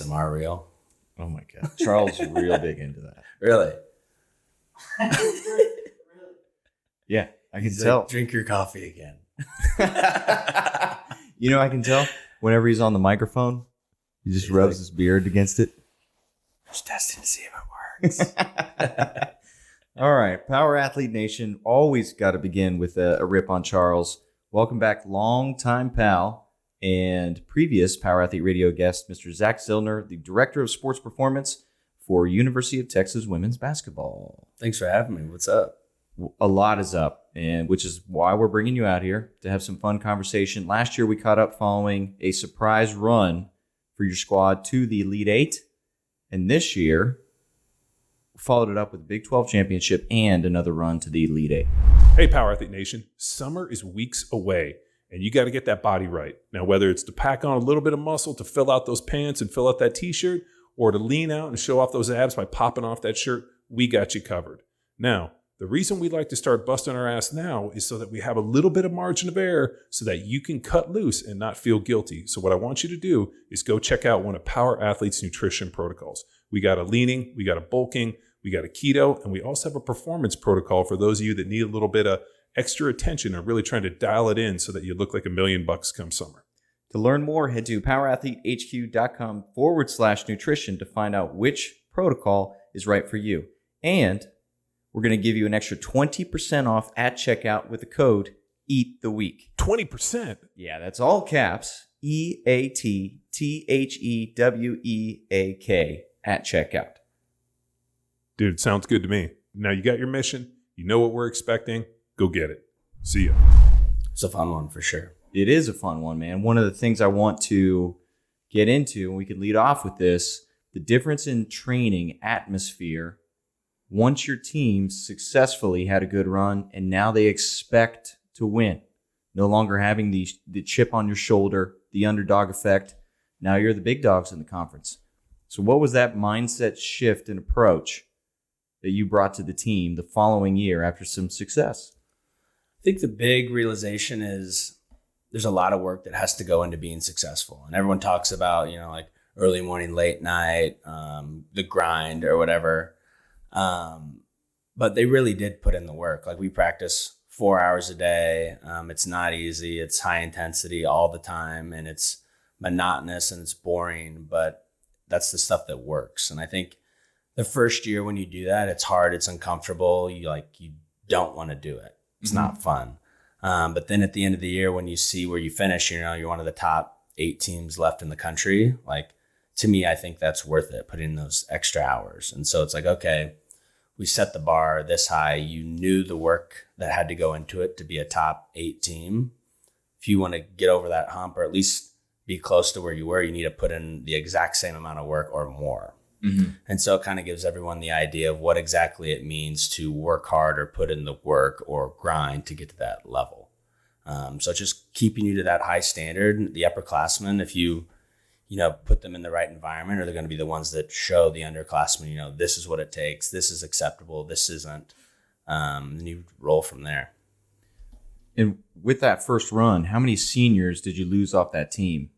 ASMR reel. Oh my God. Charles is real big into that. Really? Yeah, I can He's tell. like, drink your coffee again. You know, I can tell whenever he's on the microphone, he just rubs his beard against it. Just testing to see if it works. All right. Power Athlete Nation, always got to begin with a rip on Charles. Welcome back, longtime pal and previous Power Athlete Radio guest, Mr. Zack Zillner, the Director of Sports Performance for University of Texas Women's Basketball. Thanks for having me. What's up? A lot is up, and which is why we're bringing you out here to have some fun conversation. Last year, we caught up following a surprise run for your squad to the Elite Eight, and this year, followed it up with the Big 12 Championship and another run to the Elite Eight. Hey, Power Athlete Nation. Summer is weeks away, and you got to get that body right. Now, whether it's to pack on a little bit of muscle to fill out those pants and fill out that T-shirt, or to lean out and show off those abs by popping off that shirt, we got you covered. Now, the reason we like to start busting our ass now is so that we have a little bit of margin of error so that you can cut loose and not feel guilty. So what I want you to do is go check out one of Power Athlete's nutrition protocols. We got a leaning, we got a bulking, we got a keto, and we also have a performance protocol for those of you that need a little bit of extra attention and really trying to dial it in so that you look like $1 million come summer. To learn more, head to powerathletehq.com/nutrition to find out which protocol is right for you. And we're going to give you an extra 20% off at checkout with the code EATTHEWEEK. 20%? Yeah, that's all caps. EATTHEWEAK at checkout. Dude, sounds good to me. Now you got your mission. You know what we're expecting. Go get it. See ya. It's a fun one for sure. It is a fun one, man. One of the things I want to get into, and we can lead off with this, the difference in training atmosphere once your team successfully had a good run and now they expect to win. No longer having the chip on your shoulder, the underdog effect. Now you're the big dogs in the conference. So what was that mindset shift and approach that you brought to the team the following year after some success? I think the big realization is there's a lot of work that has to go into being successful. And everyone talks about, like early morning, late night, the grind or whatever. But they really did put in the work. Like we practice 4 hours a day. It's not easy. It's high intensity all the time, and it's monotonous and it's boring, but that's the stuff that works. And I think the first year when you do that, it's hard. It's uncomfortable. You don't want to do it. It's not fun. But then at the end of the year, when you see where you finish, you're one of the top 8 teams left in the country. Like, to me, I think that's worth it, putting in those extra hours. And so it's like, okay, we set the bar this high. You knew the work that had to go into it to be a top 8 team. If you want to get over that hump or at least be close to where you were, you need to put in the exact same amount of work or more. Mm-hmm. And so it kind of gives everyone the idea of what exactly it means to work hard or put in the work or grind to get to that level. So just keeping you to that high standard. The upperclassmen, if you put them in the right environment, or they're going to be the ones that show the underclassmen, this is what it takes. This is acceptable. This isn't. And you roll from there. And with that first run, how many seniors did you lose off that team?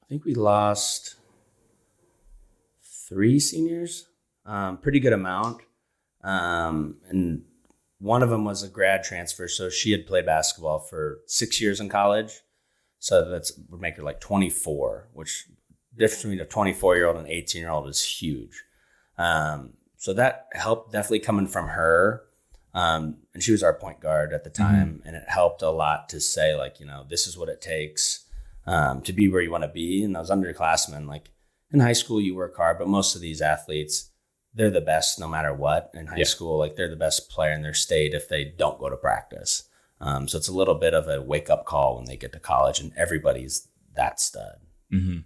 I think we lost 3 seniors, pretty good amount. And one of them was a grad transfer. So she had played basketball for 6 years in college. So that would make her like 24, which difference between a 24-year-old and an 18-year-old is huge. So that helped definitely coming from her. And she was our point guard at the time. Mm-hmm. And it helped a lot to say, this is what it takes to be where you want to be. And those underclassmen, in high school, you work hard, but most of these athletes, they're the best no matter what in high school. They're the best player in their state if they don't go to practice. So it's a little bit of a wake-up call when they get to college, and everybody's that stud. Mm-hmm.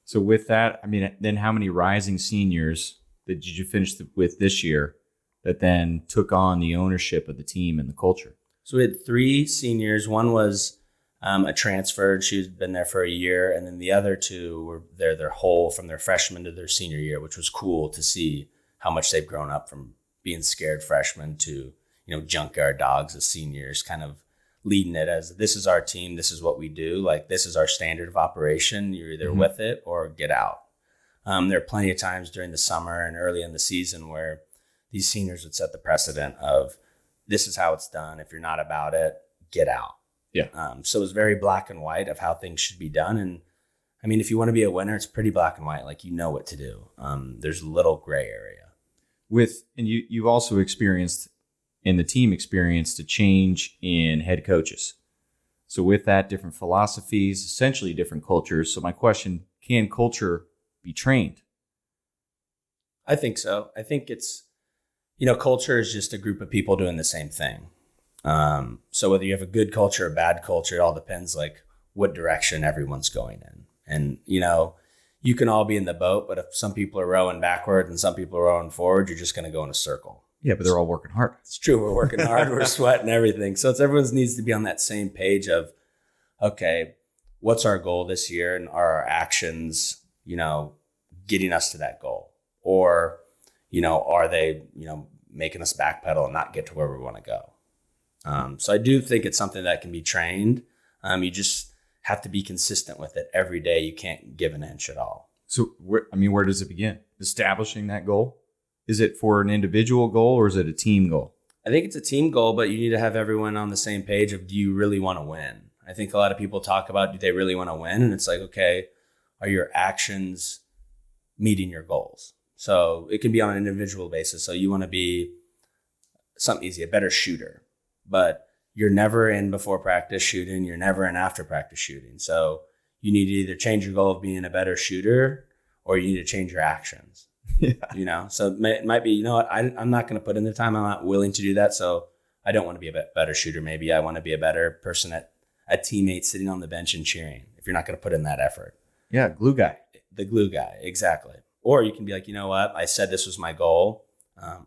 So with that, then how many rising seniors did you finish with this year that then took on the ownership of the team and the culture? So we had 3 seniors. One was a transfer. She's been there for a year. And then the other 2 were there their whole from their freshman to their senior year, which was cool to see how much they've grown up from being scared freshmen to, junkyard dogs as seniors, kind of leading it as this is our team. This is what we do. This is our standard of operation. You're either with it or get out. There are plenty of times during the summer and early in the season where these seniors would set the precedent of this is how it's done. If you're not about it, get out. Yeah. So it was very black and white of how things should be done. And I mean, if you want to be a winner, it's pretty black and white. Like, you know what to do. There's little gray area. And you've also experienced, in the team experienced, a change in head coaches. So with that, different philosophies, essentially different cultures. So my question, can culture be trained? I think so. I think it's, culture is just a group of people doing the same thing. So whether you have a good culture or bad culture, it all depends like what direction everyone's going in. And, you can all be in the boat, but if some people are rowing backward and some people are rowing forward, you're just going to go in a circle. Yeah, but they're all working hard. It's true. We're working hard. We're sweating everything. So everyone needs to be on that same page of, okay, what's our goal this year? And are our actions, getting us to that goal? Or, are they, making us backpedal and not get to where we want to go? So I do think it's something that can be trained. You just have to be consistent with it every day. You can't give an inch at all. So, where does it begin? Establishing that goal? Is it for an individual goal or is it a team goal? I think it's a team goal, but you need to have everyone on the same page of, do you really want to win? I think a lot of people talk about, do they really want to win? And it's like, okay, are your actions meeting your goals? So it can be on an individual basis. So you want to be something easy, a better shooter, but you're never in before practice shooting. You're never in after practice shooting. So you need to either change your goal of being a better shooter or you need to change your actions. Yeah. So it might be, I'm not going to put in the time. I'm not willing to do that. So I don't want to be a better shooter. Maybe I want to be a better person a teammate sitting on the bench and cheering if you're not going to put in that effort. Yeah. Glue guy. The glue guy. Exactly. Or you can be like, you know what? I said this was my goal.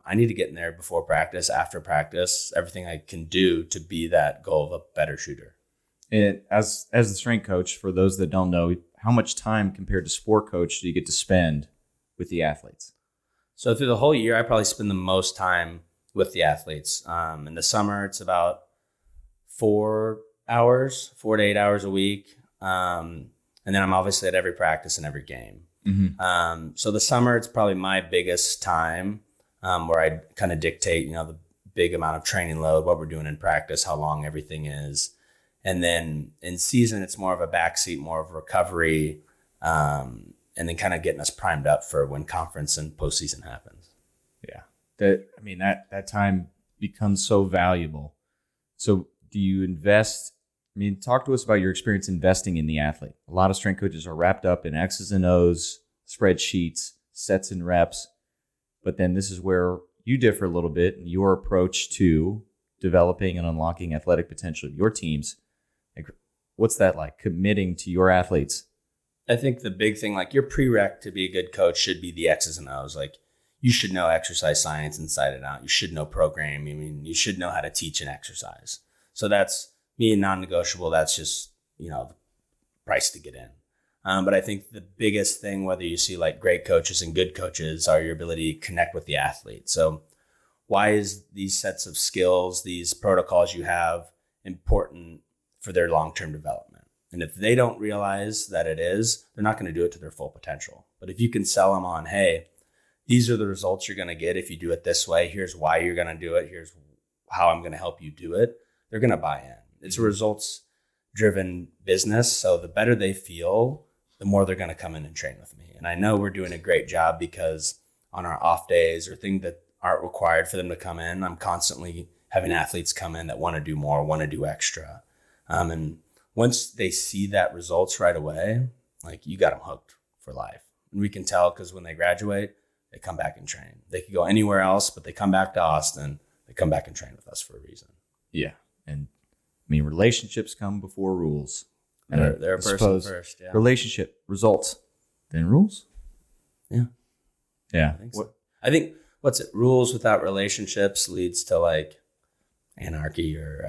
I need to get in there before practice, after practice, everything I can do to be that goal of a better shooter. And as the strength coach, for those that don't know, how much time compared to sport coach do you get to spend with the athletes? So through the whole year, I probably spend the most time with the athletes. In the summer, it's about 4 to 8 hours a week. And then I'm obviously at every practice and every game. Mm-hmm. So the summer, it's probably my biggest time where I kind of dictate, the big amount of training load, what we're doing in practice, how long everything is. And then in season, it's more of a backseat, more of recovery, and then kind of getting us primed up for when conference and postseason happens. Yeah. That time becomes so valuable. So do you invest? Talk to us about your experience investing in the athlete. A lot of strength coaches are wrapped up in X's and O's, spreadsheets, sets and reps. But then this is where you differ a little bit in your approach to developing and unlocking athletic potential of your teams. Like, what's that like, committing to your athletes? I think the big thing, like your prereq to be a good coach should be the X's and O's. Like, you should know exercise science inside and out. You should know programming. You should know how to teach an exercise. So that's me and non-negotiable. That's just, the price to get in. But I think the biggest thing, whether you see like great coaches and good coaches, are your ability to connect with the athlete. So why is these sets of skills, these protocols you have important for their long-term development? And if they don't realize that it is, they're not going to do it to their full potential. But if you can sell them on, hey, these are the results you're going to get if you do it this way. Here's why you're going to do it. Here's how I'm going to help you do it. They're going to buy in. It's a results-driven business. So the better they feel, the more they're going to come in and train with me. And I know we're doing a great job because on our off days or things that aren't required for them to come in, I'm constantly having athletes come in that want to do more, want to do extra. And once they see that results right away, like, you got them hooked for life. And we can tell because when they graduate, they come back and train. They could go anywhere else, but they come back to Austin. They come back and train with us for a reason. Yeah. And relationships come before rules. And they're a person first. Yeah. Relationship, results, then rules. Yeah. Yeah. I think what's it? Rules without relationships leads to like anarchy or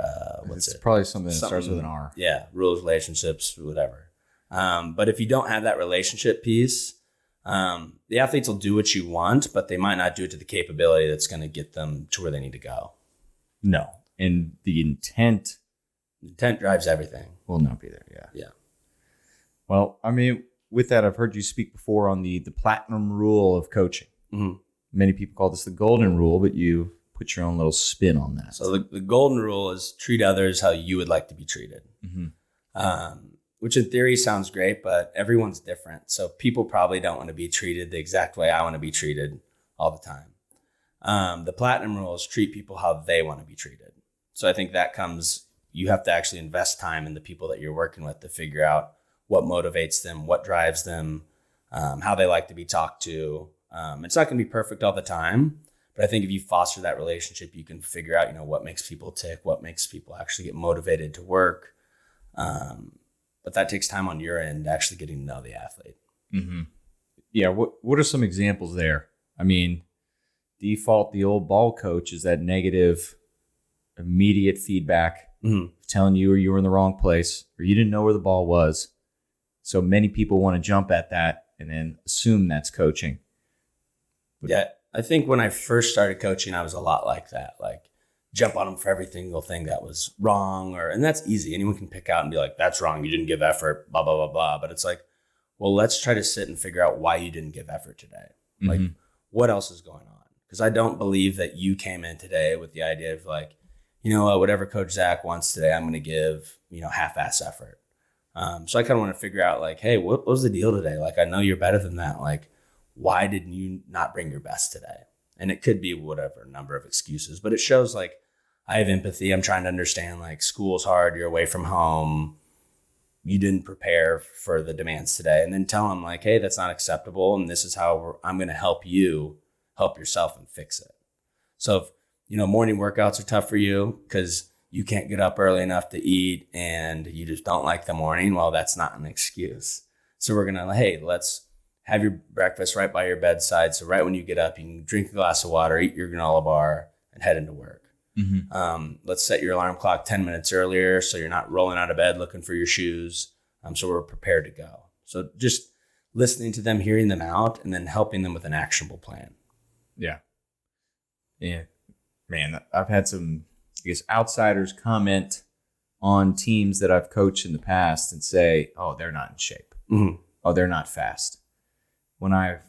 it's probably something that starts with an R. Yeah. Rules, relationships, whatever. But if you don't have that relationship piece, the athletes will do what you want, but they might not do it to the capability that's going to get them to where they need to go. No. And the intent drives everything. Will not be there. Yeah. Yeah. Well, with that, I've heard you speak before on the platinum rule of coaching. Mm-hmm. Many people call this the golden rule, but you put your own little spin on that. So the golden rule is treat others how you would like to be treated, which in theory sounds great, but everyone's different. So people probably don't want to be treated the exact way I want to be treated all the time. The platinum rule is treat people how they want to be treated. So I think that comes, you have to actually invest time in the people that you're working with to figure out what motivates them, what drives them, how they like to be talked to. It's not going to be perfect all the time, but I think if you foster that relationship, you can figure out, what makes people tick, what makes people actually get motivated to work. But that takes time on your end, actually getting to know the athlete. Mm-hmm. Yeah. What are some examples there? I mean, default, the old ball coach is that negative, immediate feedback, telling you or you were in the wrong place or you didn't know where the ball was. So many people want to jump at that and then assume that's coaching. Yeah, I think when I first started coaching, I was a lot like that. Like, jump on them for every single thing that was wrong, and that's easy. Anyone can pick out and be like, that's wrong. You didn't give effort, blah, blah, blah, blah. But it's like, well, let's try to sit and figure out why you didn't give effort today. Like, what else is going on? Because I don't believe that you came in today with the idea of like, whatever Coach Zach wants today, I'm going to give, half-ass effort. So I kind of want to figure out like, hey, what was the deal today? Like, I know you're better than that. Like, why didn't you not bring your best today? And it could be whatever number of excuses, but it shows like I have empathy. I'm trying to understand like school's hard. You're away from home. You didn't prepare for the demands today. And then tell them like, hey, that's not acceptable. And this is how I'm going to help you help yourself and fix it. So if, morning workouts are tough for you because you can't get up early enough to eat and you just don't like the morning, well, that's not an excuse. So we're going to, hey, let's have your breakfast right by your bedside. So right when you get up, you can drink a glass of water, eat your granola bar, and head into work. Let's set your alarm clock 10 minutes earlier so you're not rolling out of bed looking for your shoes. So we're prepared to go. So just listening to them, hearing them out, and then helping them with an actionable plan. Yeah. Man, I've had some, outsiders comment on teams that I've coached in the past and say, oh, they're not in shape. Oh, they're not fast. When I've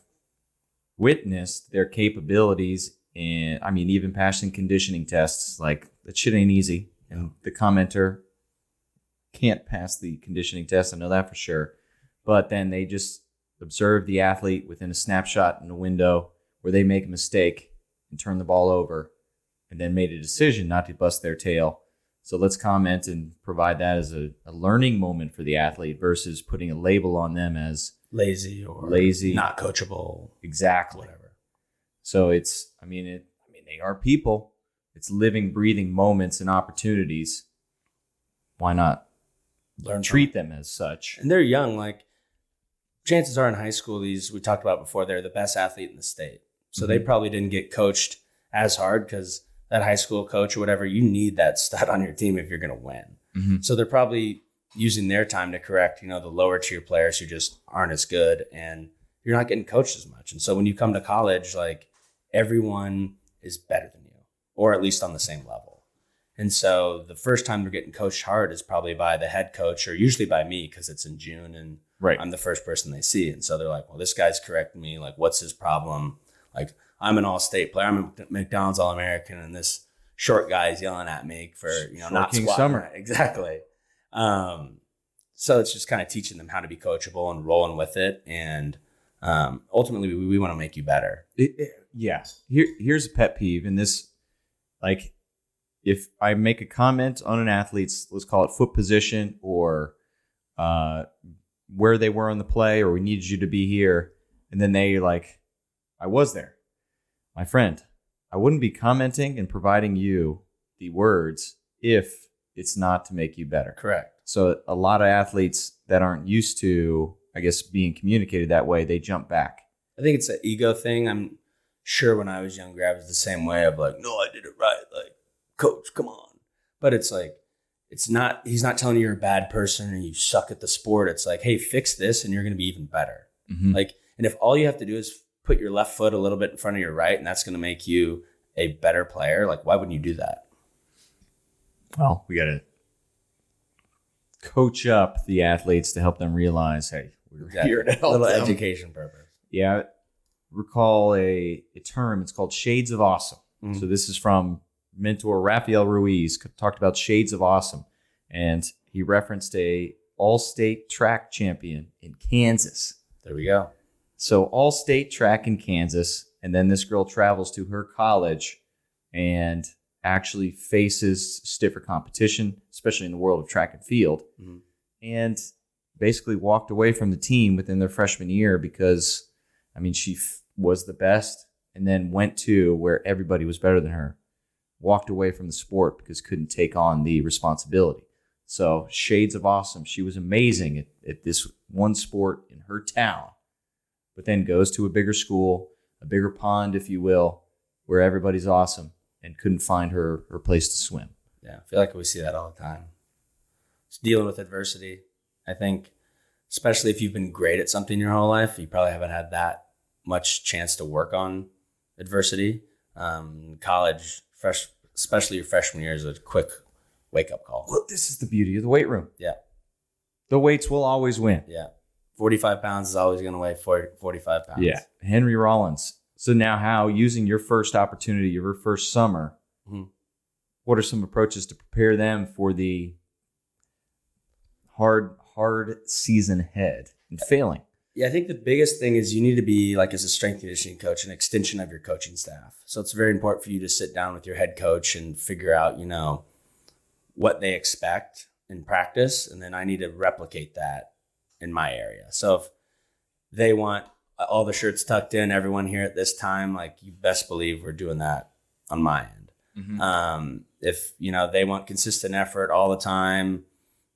witnessed their capabilities and even passing conditioning tests, like that shit ain't easy. And the commenter can't pass the conditioning test. I know that for sure. But then they just observe the athlete within a snapshot in a window where they make a mistake and turn the ball over and then made a decision not to bust their tail. So let's comment and provide that as a learning moment for the athlete versus putting a label on them as lazy, not coachable, exactly, whatever. So it's, they are people. It's living, breathing moments and opportunities. Why not treat them as such? And they're young. Like, chances are in high school, these we talked about before, they're the best athlete in the state. So they probably didn't get coached as hard because that high school coach or whatever, you need that stud on your team if you're going to win. So they're probably using their time to correct, the lower tier players who just aren't as good, and you're not getting coached as much. And so when you come to college, like, everyone is better than you, or at least on the same level. And so the first time they're getting coached hard is probably by the head coach, or usually by me because it's in June and I'm the first person they see. And so they're like, well, this guy's correcting me. Like, what's his problem? Like, I'm an all-state player. I'm a McDonald's All-American, and this short guy is yelling at me for, not King squatting. Summer. Right. Exactly. So it's just kind of teaching them how to be coachable and rolling with it. And ultimately, we want to make you better. Yeah. Here's a pet peeve. And this, like, if I make a comment on an athlete's, let's call it foot position or where they were on the play, or we needed you to be here, and then they like, I was there. My friend, I wouldn't be commenting and providing you the words if it's not to make you better. Correct. So a lot of athletes that aren't used to, being communicated that way, they jump back. I think it's an ego thing. I'm sure when I was younger, I was the same way of like, no, I did it right. Like, coach, come on. But it's like, he's not telling you you're a bad person or you suck at the sport. It's like, hey, fix this and you're going to be even better. Like, and if all you have to do is put your left foot a little bit in front of your right, and that's going to make you a better player, like, why wouldn't you do that? Well, we got to coach up the athletes to help them realize, hey, We're Exactly. here to help Little them. education purpose. Yeah, recall a term. It's called shades of awesome. Mm. So this is from mentor Rafael Ruiz, talked about shades of awesome. And he referenced a all-state track champion in Kansas. There we go. So all-state track in Kansas. And then this girl travels to her college and actually faces stiffer competition, especially in the world of track and field. Mm-hmm. And basically walked away from the team within their freshman year because, I mean, she was the best and then went to where everybody was better than her. Walked away from the sport because couldn't take on the responsibility. So shades of awesome. She was amazing at this one sport in her town, but then goes to a bigger school, a bigger pond, if you will, where everybody's awesome and couldn't find her place to swim. Yeah, I feel like we see that all the time. Just dealing with adversity. I think, especially if you've been great at something your whole life, you probably haven't had that much chance to work on adversity. College, especially your freshman year, is a quick wake-up call. Well, this is the beauty of the weight room. Yeah. The weights will always win. Yeah. 45 pounds is always going to weigh 45 pounds. Yeah. Henry Rollins. So now how, using your first opportunity, your first summer, what are some approaches to prepare them for the hard season ahead and failing? Yeah, I think the biggest thing is you need to be, like, as a strength conditioning coach, an extension of your coaching staff. So it's very important for you to sit down with your head coach and figure out, what they expect in practice. And then I need to replicate that in my area. So if they want all the shirts tucked in, everyone here at this time, like, you best believe we're doing that on my end. Mm-hmm. If, they want consistent effort all the time,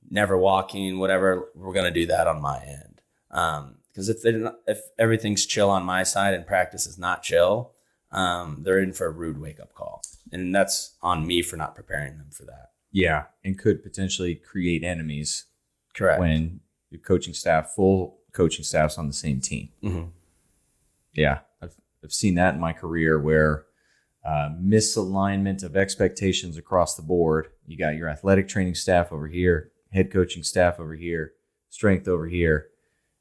never walking, whatever, we're going to do that on my end. Because if everything's chill on my side and practice is not chill, they're in for a rude wake-up call. And that's on me for not preparing them for that. Yeah, and could potentially create enemies. Correct. When your full coaching staff's on the same team. Mm-hmm. Yeah, I've seen that in my career where misalignment of expectations across the board. You got your athletic training staff over here, head coaching staff over here, strength over here.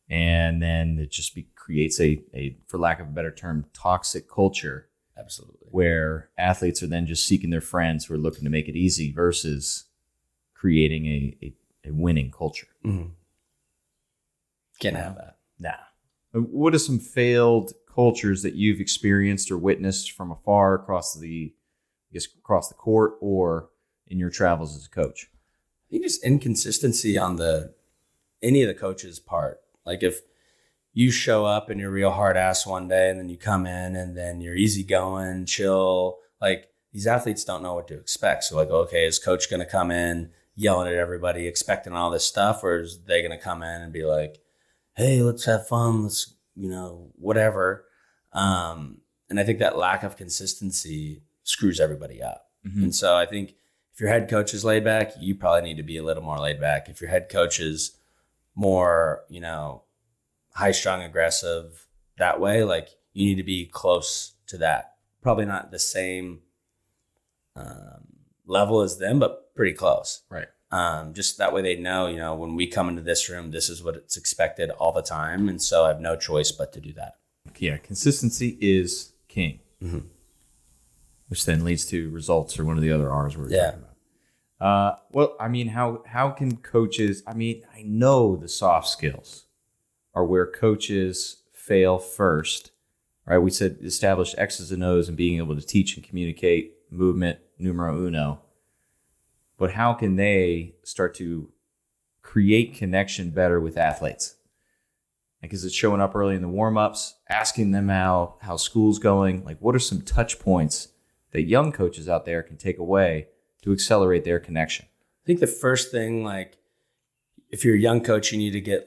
And then it just creates a, for lack of a better term, toxic culture. Absolutely. Where athletes are then just seeking their friends who are looking to make it easy versus creating a winning culture. Mm-hmm. Can't have that. Nah. What are some failed cultures that you've experienced or witnessed from afar across the court or in your travels as a coach? I think just inconsistency on any of the coaches' part. Like, if you show up and you're real hard ass one day and then you come in and then you're easygoing, chill, like, these athletes don't know what to expect. So, like, okay, is coach going to come in yelling at everybody, expecting all this stuff? Or is they going to come in and be like, hey, let's have fun. Let's, whatever. And I think that lack of consistency screws everybody up. Mm-hmm. And so I think if your head coach is laid back, you probably need to be a little more laid back. If your head coach is more, high strung, aggressive that way, like, you need to be close to that. Probably not the same level as them, but pretty close. Right. Just that way they know, when we come into this room, this is what it's expected all the time. And so I have no choice but to do that. Yeah. Consistency is king, mm-hmm. which then leads to results, or one of the other R's we're talking about. Well, I mean, how can coaches, I know the soft skills are where coaches fail first, right? We said establish X's and O's and being able to teach and communicate movement, numero uno. But how can they start to create connection better with athletes? Like, is it showing up early in the warm-ups, asking them how school's going? Like, what are some touch points that young coaches out there can take away to accelerate their connection? I think the first thing, like, if you're a young coach, you need to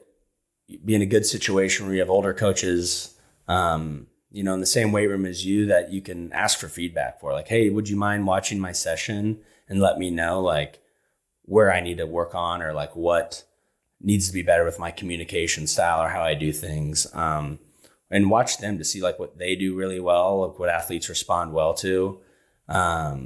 be in a good situation where you have older coaches, in the same weight room as you, that you can ask for feedback for. Like, hey, would you mind watching my session and let me know, like, where I need to work on, or like what needs to be better with my communication style or how I do things. And watch them to see, like, what they do really well, like what athletes respond well to. I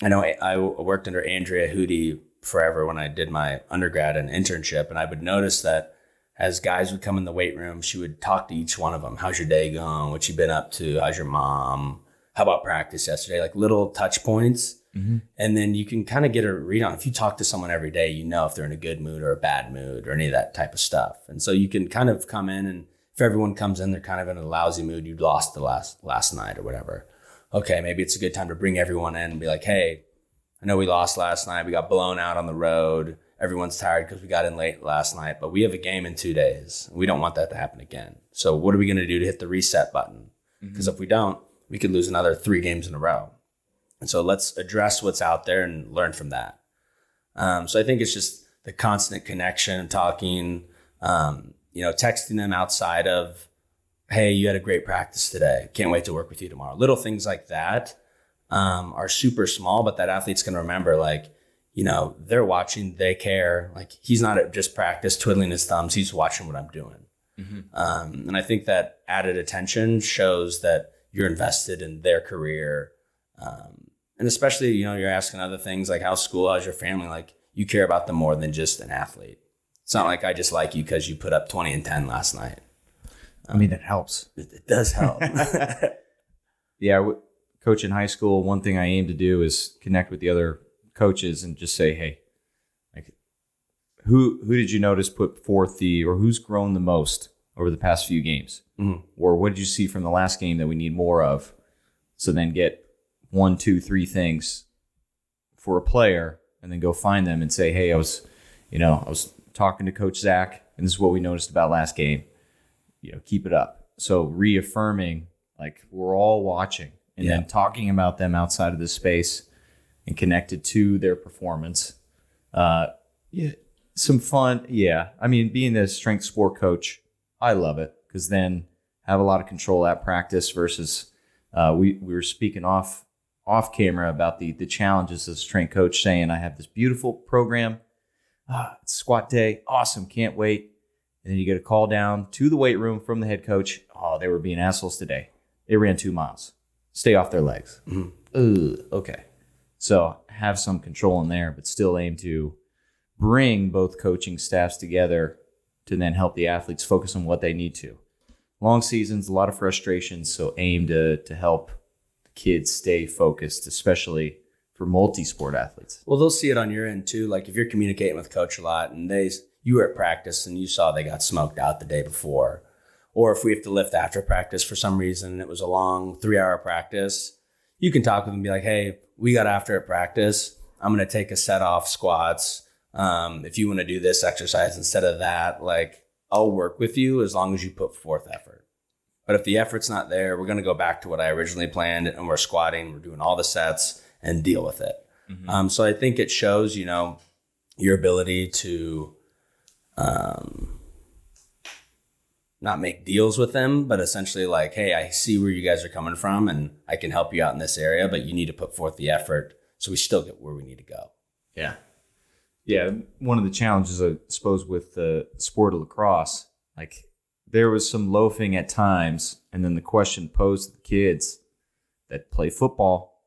know I worked under Andrea Hootie forever when I did my undergrad and internship, and I would notice that as guys would come in the weight room, she would talk to each one of them. How's your day going? What you been up to? How's your mom? How about practice yesterday? Like little touch points. Mm-hmm. And then you can kind of get a read on, if you talk to someone every day, you know if they're in a good mood or a bad mood or any of that type of stuff. And so you can kind of come in, and if everyone comes in, they're kind of in a lousy mood, you lost the last night or whatever. Okay, maybe it's a good time to bring everyone in and be like, hey, I know we lost last night. We got blown out on the road. Everyone's tired because we got in late last night, but we have a game in 2 days. We don't want that to happen again. So what are we going to do to hit the reset button? Because if we don't, we could lose another 3 games in a row. And so let's address what's out there and learn from that. So I think it's just the constant connection, talking, texting them outside of, hey, you had a great practice today. Can't wait to work with you tomorrow. Little things like that are super small, but that athlete's going to remember, like, they're watching, they care. Like, he's not at just practice twiddling his thumbs. He's watching what I'm doing. Mm-hmm. And I think that added attention shows that you're invested in their career. And especially, you're asking other things like how's school, how's your family? Like, you care about them more than just an athlete. It's not like I just like you because you put up 20 and 10 last night. I mean, it helps. It does help. Yeah. Coach in high school, one thing I aim to do is connect with the other coaches and just say, hey, like, who did you notice put forth or who's grown the most over the past few games? Mm-hmm. Or what did you see from the last game that we need more of? So then get 1, 2, 3 things for a player and then go find them and say, hey, I was talking to Coach Zach, and this is what we noticed about last game. Keep it up. So reaffirming, like, we're all watching, and then talking about them outside of this space and connected to their performance. Some fun. Yeah. I mean, being a strength sport coach, I love it because then have a lot of control at practice versus we were speaking off camera about the challenges as a strength coach, saying I have this beautiful program. It's squat day. Awesome. Can't wait. And then you get a call down to the weight room from the head coach. Oh, they were being assholes today. They ran 2 miles. Stay off their legs. Mm-hmm. Okay. So have some control in there, but still aim to bring both coaching staffs together to then help the athletes focus on what they need to. Long seasons, a lot of frustrations, so aim to help the kids stay focused, especially for multi-sport athletes. Well, they'll see it on your end too. Like if you're communicating with coach a lot and you were at practice and you saw they got smoked out the day before, or if we have to lift after practice for some reason and it was a long 3-hour practice, you can talk with them and be like, hey, we got after at practice. I'm going to take a set off squats. If you want to do this exercise instead of that, like I'll work with you as long as you put forth effort. But if the effort's not there, we're going to go back to what I originally planned and we're squatting, we're doing all the sets and deal with it. Mm-hmm. So I think it shows, your ability to not make deals with them, but essentially like, hey, I see where you guys are coming from and I can help you out in this area, but you need to put forth the effort so we still get where we need to go. Yeah. Yeah. One of the challenges, I suppose, with the sport of lacrosse, like there was some loafing at times. And then the question posed to the kids that play football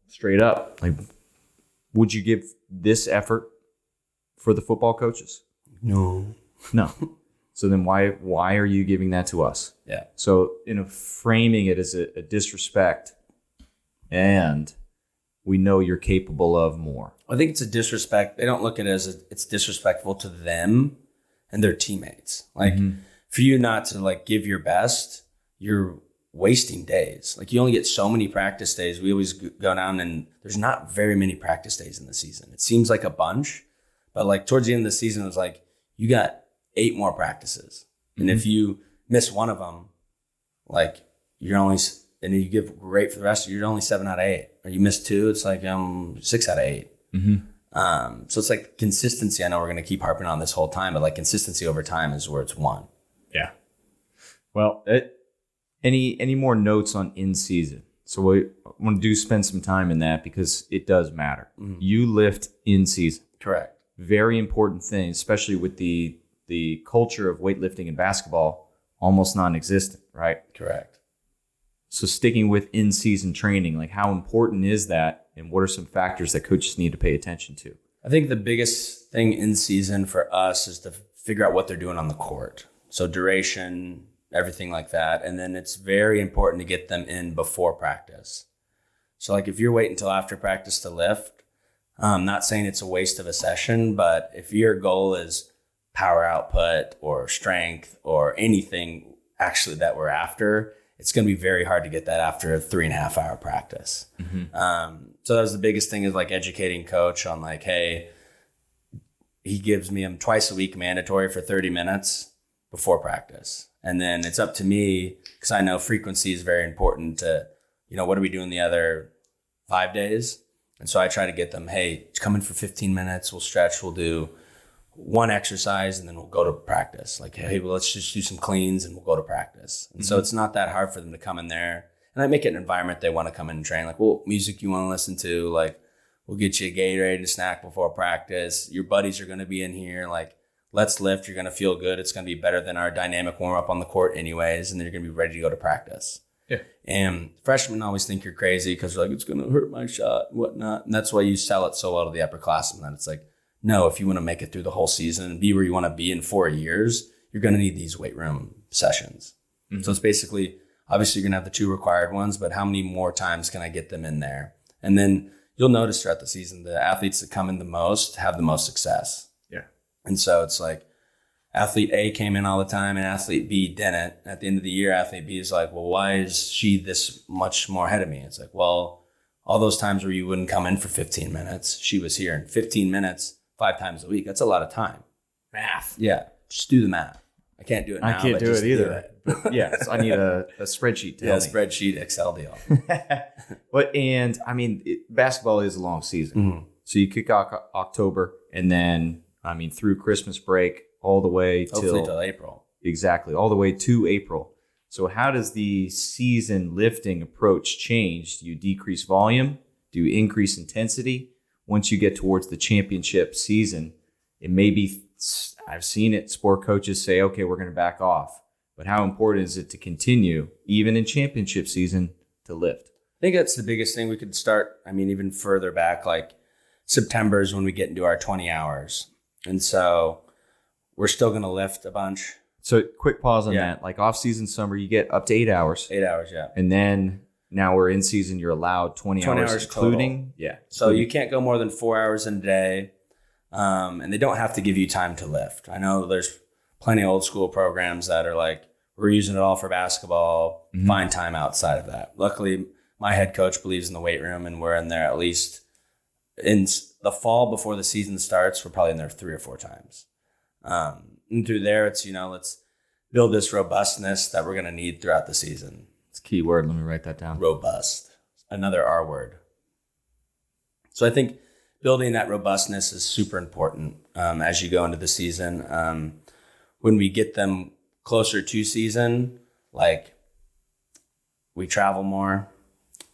straight up, like, would you give this effort for the football coaches? No. So then why are you giving that to us? Yeah. So, framing it as a disrespect, and we know you're capable of more. I think it's a disrespect. They don't look at it as it's disrespectful to them and their teammates. Like for you not to like give your best, you're wasting days. Like you only get so many practice days. We always go down and there's not very many practice days in the season. It seems like a bunch, but like towards the end of the season, it was like, you got 8 more practices. And if you miss one of them, like you're only, and you give great for the rest, you're only 7 out of 8. Or you miss 2, it's like 6 out of 8. So it's like consistency. I know we're going to keep harping on this whole time, but like consistency over time is where it's won. Yeah. Well, any more notes on in season? So we want to spend some time in that because it does matter. You lift in season. Correct. Very important thing, especially with the culture of weightlifting and basketball, almost non-existent, right? Correct. So sticking with in-season training, like how important is that, and what are some factors that coaches need to pay attention to? I think the biggest thing in season for us is to figure out what they're doing on the court. So duration, everything like that. And then it's very important to get them in before practice. So like if you're waiting until after practice to lift, I'm not saying it's a waste of a session, but if your goal is power output or strength or anything actually that we're after, it's going to be very hard to get that after a 3.5 hour practice. So that was the biggest thing, is like educating coach on like, hey, he gives me them twice a week mandatory for 30 minutes before practice. And then it's up to me, because I know frequency is very important to, what are we doing the other 5 days? And so I try to get them, hey, come in for 15 minutes. We'll stretch. We'll do one exercise and then we'll go to practice. Like, hey, well, let's just do some cleans and we'll go to practice. And so it's not that hard for them to come in there. And I make it an environment they want to come in and train. Like, well, music you want to listen to, like, we'll get you a Gatorade and a snack before practice. Your buddies are going to be in here. Like, let's lift. You're going to feel good. It's going to be better than our dynamic warm up on the court anyways. And then you're going to be ready to go to practice. Yeah. And freshmen always think you're crazy because they're like, it's going to hurt my shot and whatnot. And that's why you sell it so well to the upperclassmen. That it's like, no, if you want to make it through the whole season and be where you want to be in 4 years, you're going to need these weight room sessions. So it's basically, obviously you're going to have the 2 required ones, but how many more times can I get them in there? And then you'll notice throughout the season, the athletes that come in the most have the most success. Yeah. And so it's like athlete A came in all the time and athlete B didn't. At the end of the year, athlete B is like, well, why is she this much more ahead of me? It's like, well, all those times where you wouldn't come in for 15 minutes, she was here in 15 minutes, 5 times a week. That's a lot of time. Math. Yeah. Just do the math. I can't do it now. I can't but do just it either. But yes, I need a spreadsheet to help me. Spreadsheet, Excel deal. Basketball is a long season. So you kick off October and then, through Christmas break all the way Hopefully till April. Exactly, all the way to April. So how does the season lifting approach change? Do you decrease volume? Do you increase intensity? Once you get towards the championship season, it may be, I've seen it, sport coaches say, okay, we're going to back off. But how important is it to continue, even in championship season, to lift? I think that's the biggest thing. We could start, even further back, like September is when we get into our 20 hours. And so we're still going to lift a bunch. So quick pause on that. Like off-season summer, you get up to 8 hours. 8 hours, yeah. And then now we're in season, you're allowed 20 hours including. Total. Yeah. So you can't go more than 4 hours in a day. And they don't have to give you time to lift. I know there's plenty of old school programs that are like, we're using it all for basketball, find time outside of that. Luckily, my head coach believes in the weight room and we're in there at least in the fall before the season starts. We're probably in there 3 or 4 times. And through there, it's, let's build this robustness that we're going to need throughout the season. It's a key word. Let me write that down. Robust. Another R word. So I think building that robustness is super important as you go into the season. When we get them closer to season, like we travel more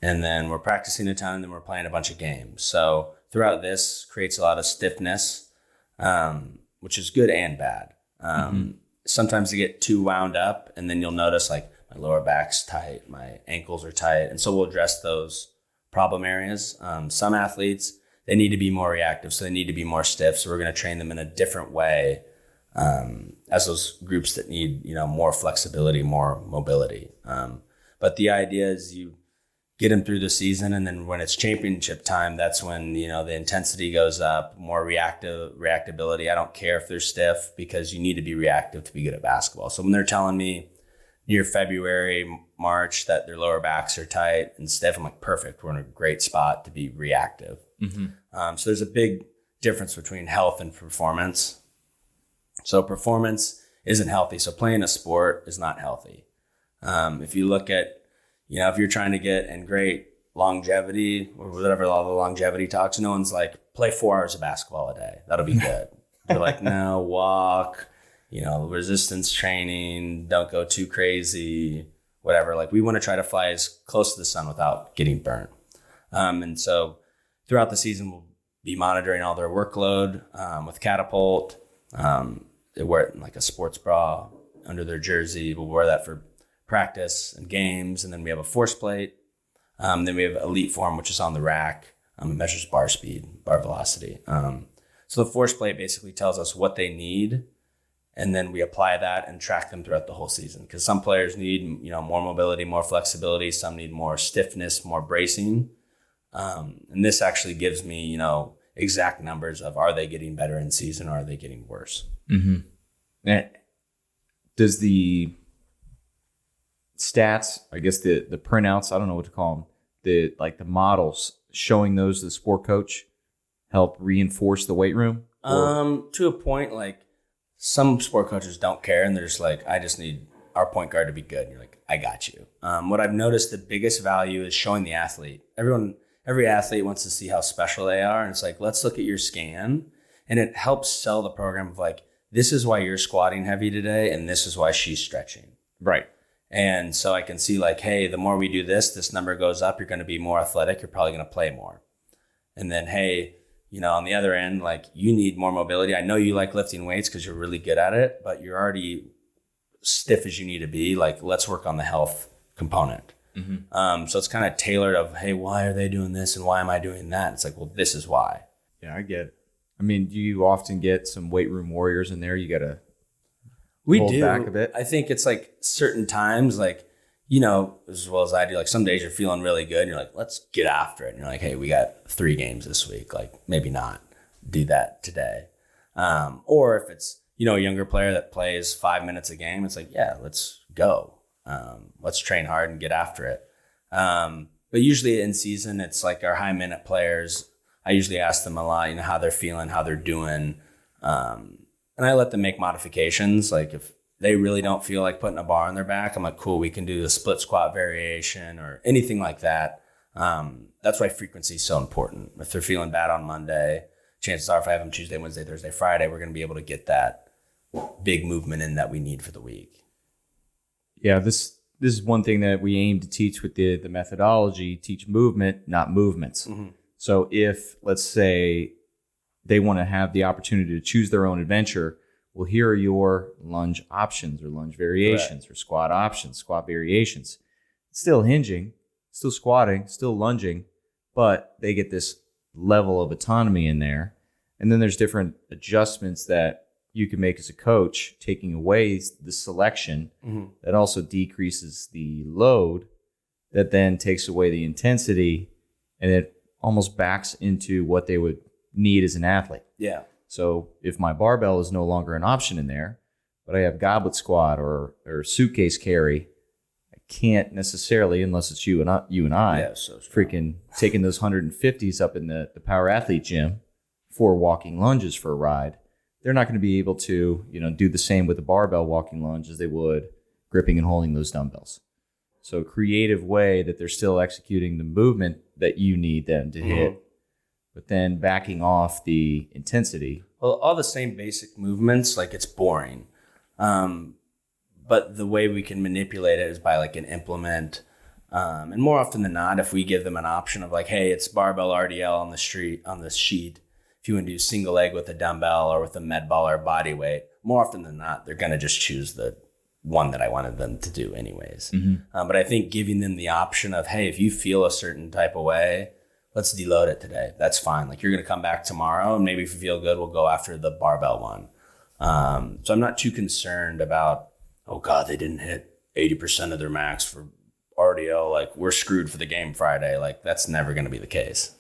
and then we're practicing a ton and then we're playing a bunch of games. So throughout this creates a lot of stiffness, which is good and bad. Sometimes you get too wound up and then you'll notice like my lower back's tight, my ankles are tight. And so we'll address those problem areas. Some athletes, they need to be more reactive, so they need to be more stiff. So we're going to train them in a different way as those groups that need, more flexibility, more mobility. But the idea is you get them through the season, and then when it's championship time, that's when, the intensity goes up, more reactability. I don't care if they're stiff because you need to be reactive to be good at basketball. So when they're telling me near February, March that their lower backs are tight and stiff, I'm like, perfect. We're in a great spot to be reactive. So there's a big difference between health and performance. So performance isn't healthy. So playing a sport is not healthy. If you look at, if you're trying to get in great longevity or whatever, all the longevity talks, no one's like, play 4 hours of basketball a day. That'll be good. They're like, no, walk, resistance training, don't go too crazy, whatever. Like we want to try to fly as close to the sun without getting burnt. And so throughout the season, we'll be monitoring all their workload with Catapult. They wear it in like a sports bra under their jersey. We'll wear that for practice and games. And then we have a force plate. Then we have Elite Form, which is on the rack. It measures bar speed, bar velocity. So the force plate basically tells us what they need And then we apply that and track them throughout the whole season. Because some players need, more mobility, more flexibility. Some need more stiffness, more bracing. And this actually gives me, exact numbers of, are they getting better in season or are they getting worse? Mm-hmm. Does the stats, I guess the printouts, I don't know what to call them, the models showing those to the sport coach help reinforce the weight room? To a point, like some sport coaches don't care and they're just like, I just need our point guard to be good. And you're like, I got you. What I've noticed the biggest value is showing the athlete. Every athlete wants to see how special they are. And it's like, let's look at your scan. And it helps sell the program of like, this is why you're squatting heavy today. And this is why she's stretching. Right. And so I can see like, hey, the more we do this number goes up. You're going to be more athletic. You're probably going to play more. And then, hey, on the other end, like you need more mobility. I know you like lifting weights because you're really good at it, but you're already stiff as you need to be. Like, let's work on the health component. Mm-hmm. So it's kind of tailored of, hey, why are they doing this and why am I doing that? It's like, well, this is why. Yeah, I get it. I mean, do you often get some weight room warriors in there? You got to hold back a bit. I think it's like certain times, like, as well as I do, like some days you're feeling really good and you're like, let's get after it. And you're like, hey, we got 3 games this week. Like maybe not do that today. Or if it's, a younger player that plays 5 minutes a game, it's like, yeah, let's go. Let's train hard and get after it. But usually in season, it's like our high minute players. I usually ask them a lot, how they're feeling, how they're doing. And I let them make modifications. Like if they really don't feel like putting a bar on their back, I'm like, cool, we can do a split squat variation or anything like that. That's why frequency is so important. If they're feeling bad on Monday, chances are if I have them Tuesday, Wednesday, Thursday, Friday, we're going to be able to get that big movement in that we need for the week. Yeah, this is one thing that we aim to teach with the methodology, teach movement, not movements. Mm-hmm. So if, let's say, they want to have the opportunity to choose their own adventure, well, here are your lunge options or lunge variations, or squat options, squat variations. Still hinging, still squatting, still lunging, but they get this level of autonomy in there. And then there's different adjustments that you can make as a coach, taking away the selection that also decreases the load, that then takes away the intensity, and it almost backs into what they would need as an athlete. Yeah. So if my barbell is no longer an option in there, but I have goblet squat or suitcase carry, I can't necessarily, unless it's you and I, freaking taking those 150s up in the power athlete gym for walking lunges for a ride. They're not going to be able to, do the same with the barbell walking lunge as they would gripping and holding those dumbbells. So a creative way that they're still executing the movement that you need them to hit, but then backing off the intensity. Well, all the same basic movements, like it's boring. But the way we can manipulate it is by like an implement. And more often than not, if we give them an option of like, hey, it's barbell RDL on the sheet. If you want to do single leg with a dumbbell or with a med ball or body weight, more often than not, they're going to just choose the one that I wanted them to do anyways. But I think giving them the option of, hey, if you feel a certain type of way, let's deload it today. That's fine. Like you're going to come back tomorrow and maybe if you feel good, we'll go after the barbell one. So I'm not too concerned about, oh God, they didn't hit 80% of their max for RDL. Like we're screwed for the game Friday. Like that's never going to be the case.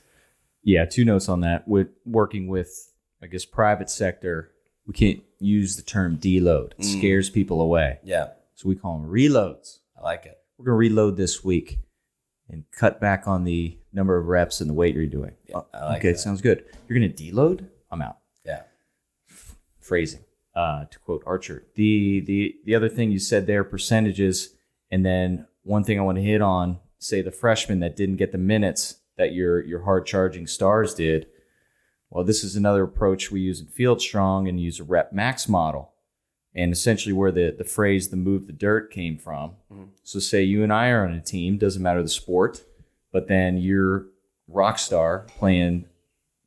Yeah, 2 notes on that. With working with, I guess, private sector, we can't use the term deload. It scares people away. Yeah. So we call them reloads. I like it. We're going to reload this week and cut back on the number of reps and the weight you're doing. Yeah, I like okay, that. Sounds good. You're going to deload? I'm out. Yeah. Phrasing, to quote Archer. The other thing you said there, percentages, and then one thing I want to hit on, say the freshman that didn't get the minutes that your hard charging stars did. Well, this is another approach we use in Field Strong and use a rep max model. And essentially where the phrase, the move the dirt came from. So say you and I are on a team, doesn't matter the sport, but then you're rock star playing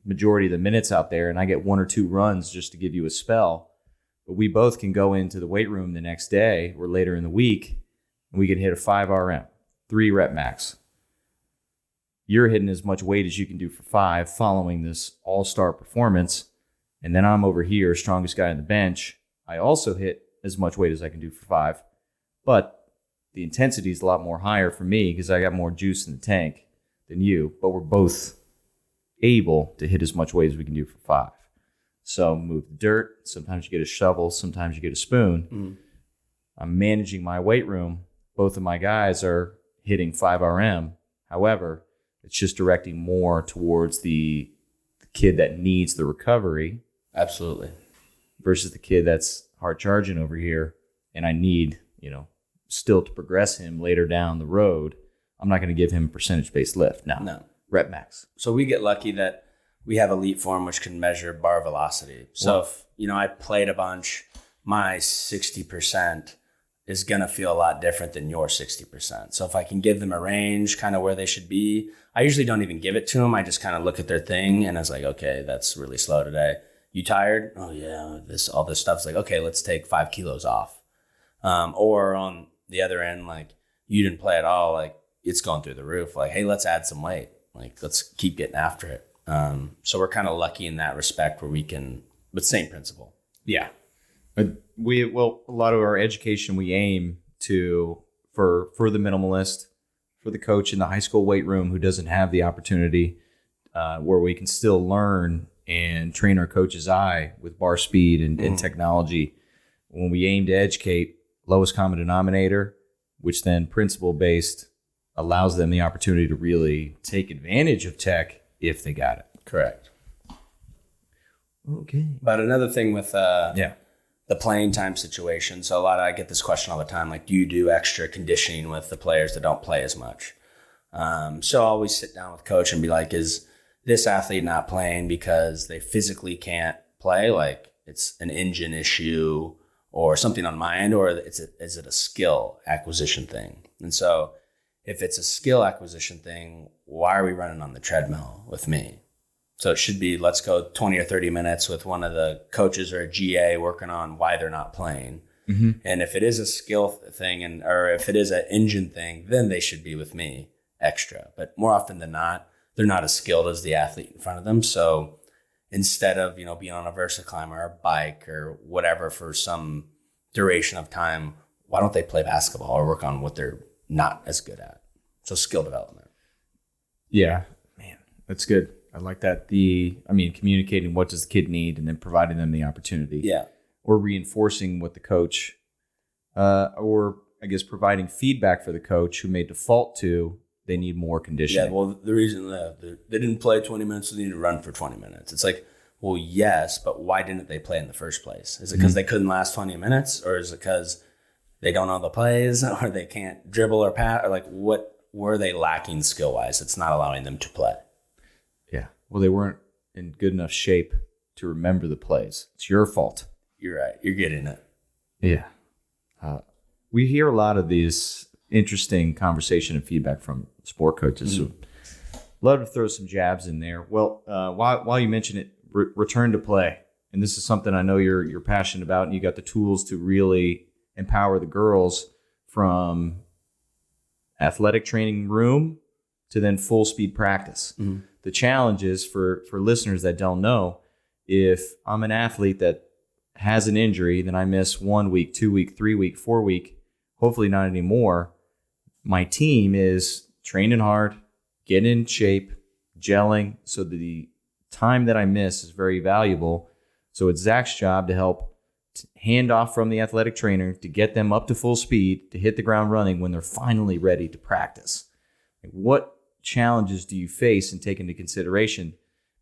majority of the minutes out there and I get 1 or 2 runs just to give you a spell. But we both can go into the weight room the next day or later in the week and we can hit a 5 RM, 3 rep max. You're hitting as much weight as you can do for 5 following this all-star performance. And then I'm over here, strongest guy on the bench. I also hit as much weight as I can do for 5, but the intensity is a lot more higher for me because I got more juice in the tank than you, but we're both able to hit as much weight as we can do for 5. So move the dirt. Sometimes you get a shovel. Sometimes you get a spoon. Mm-hmm. I'm managing my weight room. Both of my guys are hitting 5 RM. However, it's just directing more towards the kid that needs the recovery. Absolutely. Versus the kid that's hard charging over here, and I need, still to progress him later down the road. I'm not going to give him a percentage-based lift. No. Rep max. So we get lucky that we have Elite Form, which can measure bar velocity. So if, I played a bunch, my 60% is going to feel a lot different than your 60%. So if I can give them a range, kind of where they should be, I usually don't even give it to them. I just kind of look at their thing and I was like, okay, that's really slow today. You tired? Oh yeah, all this stuff's like, okay, let's take 5 kilos off. Or on the other end, like you didn't play at all, like it's going through the roof. Like, hey, let's add some weight. Like, let's keep getting after it. So we're kind of lucky in that respect where we can, but same principle. Yeah. A lot of our education, we aim to, for the minimalist, for the coach in the high school weight room who doesn't have the opportunity, where we can still learn and train our coach's eye with bar speed and technology. When we aim to educate, lowest common denominator, which then principle-based allows them the opportunity to really take advantage of tech if they got it. Correct. Okay. But another thing with the playing time situation. So I get this question all the time, like, do you do extra conditioning with the players that don't play as much? So I always sit down with coach and be like, is this athlete not playing because they physically can't play? Like it's an engine issue or something on my end, or is it a skill acquisition thing? And so if it's a skill acquisition thing, why are we running on the treadmill with me? So it should be, let's go 20 or 30 minutes with one of the coaches or a GA working on why they're not playing. Mm-hmm. And if it is a skill thing or if it is an engine thing, then they should be with me extra. But more often than not, they're not as skilled as the athlete in front of them. So instead of, being on a VersaClimb or a bike or whatever for some duration of time, why don't they play basketball or work on what they're not as good at? So skill development. Yeah, man, that's good. I like that. Communicating what does the kid need and then providing them the opportunity. Yeah. Or reinforcing what the coach, or I guess providing feedback for the coach who may default to they need more conditioning. Yeah, well, the reason they didn't play 20 minutes, so they need to run for 20 minutes. It's like, well, yes, but why didn't they play in the first place? Is it because they couldn't last 20 minutes, or is it because they don't know the plays, or they can't dribble or pass, or like what were they lacking skill-wise? It's not allowing them to play. Yeah, well, they weren't in good enough shape to remember the plays. It's your fault. You're right. You're getting it. Yeah. We hear a lot of these interesting conversation and feedback from sport coaches. Mm-hmm. So love to throw some jabs in there. Well, while you mention it, return to play. And this is something I know you're passionate about, and you got the tools to really empower the girls from athletic training room to then full speed practice. Mm-hmm. The challenge is for listeners that don't know, if I'm an athlete that has an injury, then I miss 1 week, 2 week, 3 week, 4 week, hopefully not anymore. My team is training hard, getting in shape, gelling, so the time that I miss is very valuable. So it's Zach's job to help hand off from the athletic trainer to get them up to full speed, to hit the ground running when they're finally ready to practice. What challenges do you face and take into consideration?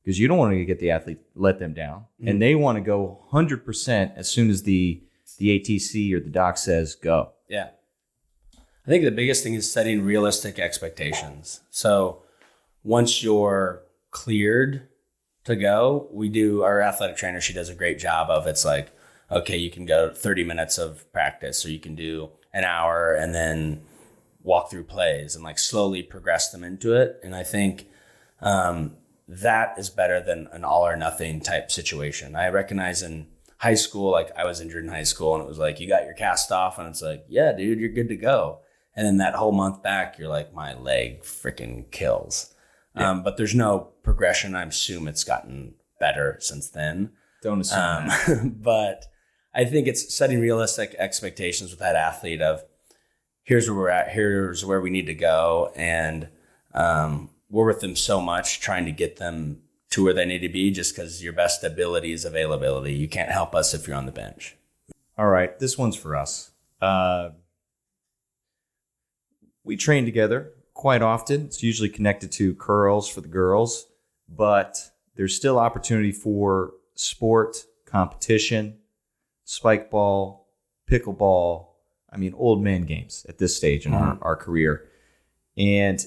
Because you don't want to get the athlete, let them down. Mm-hmm. And they want to go 100% as soon as the ATC or the doc says go. Yeah. I think the biggest thing is setting realistic expectations. So once you're cleared to go, our athletic trainer, she does a great job of, it's like, okay, you can go 30 minutes of practice, or you can do an hour and then walk through plays and like slowly progress them into it. And I think that is better than an all or nothing type situation. I recognize in high school, like I was injured in high school and it was like, you got your cast off and it's like, yeah, dude, you're good to go. And then that whole month back, you're like, my leg freaking kills. Yeah. But there's no progression. I assume it's gotten better since then. Don't assume that. But I think it's setting realistic expectations with that athlete of here's where we're at, here's where we need to go. And we're with them so much trying to get them to where they need to be just because your best ability is availability. You can't help us if you're on the bench. All right, this one's for us. We train together quite often. It's usually connected to curls for the girls, but there's still opportunity for sport, competition, spike ball, pickleball. I mean, old man games at this stage in our career. And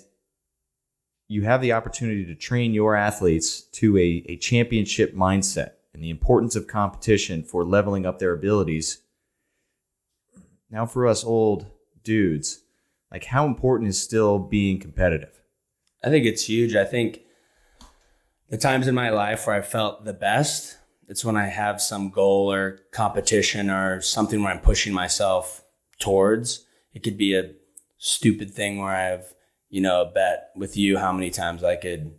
you have the opportunity to train your athletes to a championship mindset and the importance of competition for leveling up their abilities. Now, for us old dudes, like, how important is still being competitive? I think it's huge. I think the times in my life where I felt the best, it's when I have some goal or competition or something where I'm pushing myself towards. It could be a stupid thing where I have, a bet with you how many times I could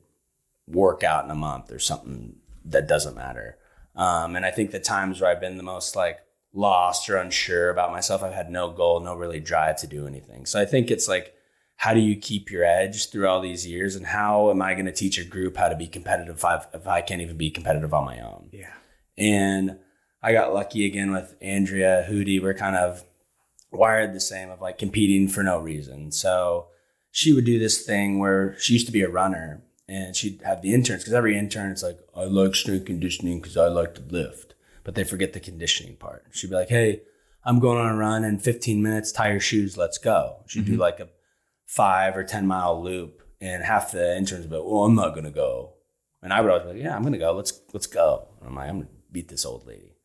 work out in a month or something that doesn't matter. And I think the times where I've been the most like lost or unsure about myself, I've had no goal, no really drive to do anything. So I think it's like, how do you keep your edge through all these years? And how am I going to teach a group how to be competitive if I can't even be competitive on my own? Yeah. And I got lucky again with Andrea, Hootie. We're kind of wired the same of like competing for no reason. So she would do this thing where she used to be a runner and she'd have the interns, because every intern is like, I like strength conditioning because I like to lift, but they forget the conditioning part. She'd be like, hey, I'm going on a run in 15 minutes, tie your shoes, let's go. She'd do like a 5 or 10 mile loop, and half the interns would be like, well, I'm not going to go. And I would always be like, yeah, I'm going to go. Let's go. And I'm like, I'm going to beat this old lady.